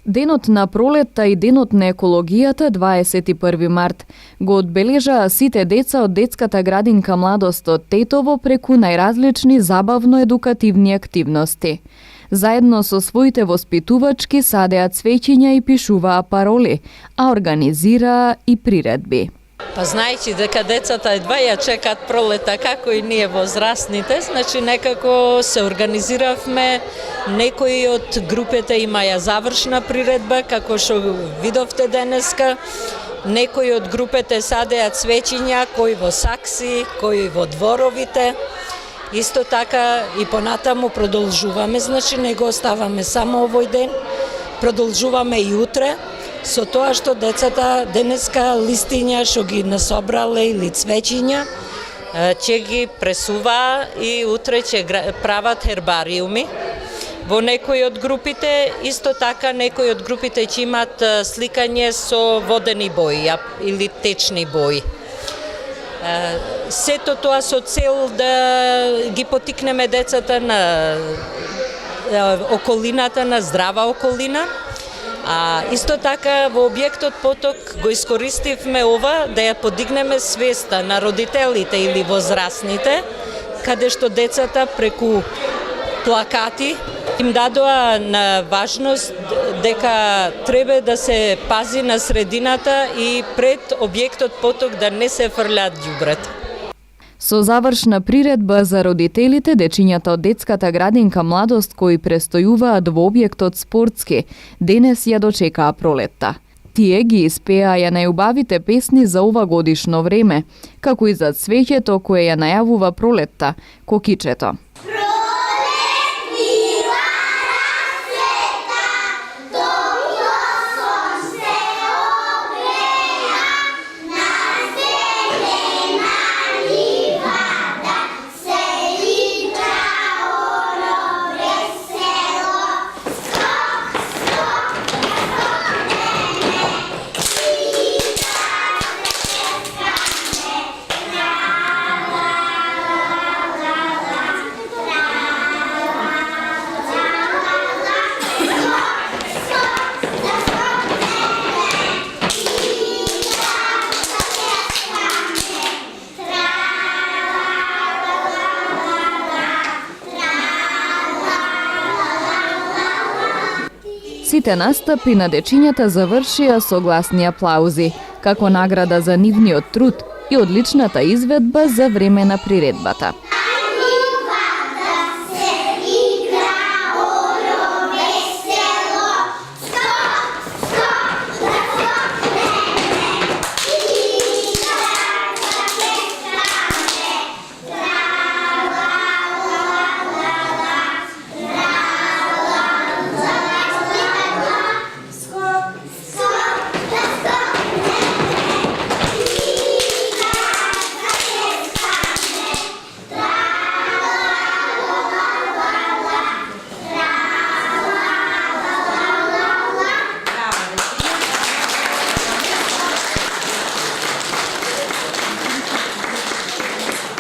Денот на пролетта и денот на екологијата 21 март го одбележаа сите деца од детската градинка Младост од Тетово преку најразлични забавно-едукативни активности. Заедно со своите воспитувачки садеа цвеќиња и пишуваа пароли, а организираа и приредби. Па знаејќи дека децата едва ја чекат пролета како и ние возрастните, значи некако се организиравме, некои од групите имаја завршна приредба, како што видовте денеска, некои од групите садеа цвеќиња, кои во сакси, кои во дворовите. Исто така и понатаму продолжуваме, значи не го оставаме само овој ден, продолжуваме и утре, со тоа што децата денеска листиња што ги насобрале или цвеќиња, ќе ги пресуваа и утре ќе прават хербариуми. Во некои од групите, исто така некои од групите ќе имат сликање со водени бои или течни бои. Сето тоа со цел да ги потикнеме децата на околината, на здрава околина. А исто така во објектот Поток го искористивме ова да ја подигнеме свеста на родителите или возрастните, каде што децата преку плакати им дадоа на важност дека треба да се пази на средината и пред објектот Поток да не се фрлаат ѓубрета. Со завршна приредба за родителите, дечињата од детската градинка Младост кои престојуваат во објектот спортски, денес ја дочекаа пролетта. Тие ги испеаја најубавите песни за ова годишно време, како и за цвеќето кое ја најавува пролетта, кокичето. Сите настапи на дечињата завршија со гласни аплаузи, како награда за нивниот труд и одличната изведба за време на приредбата.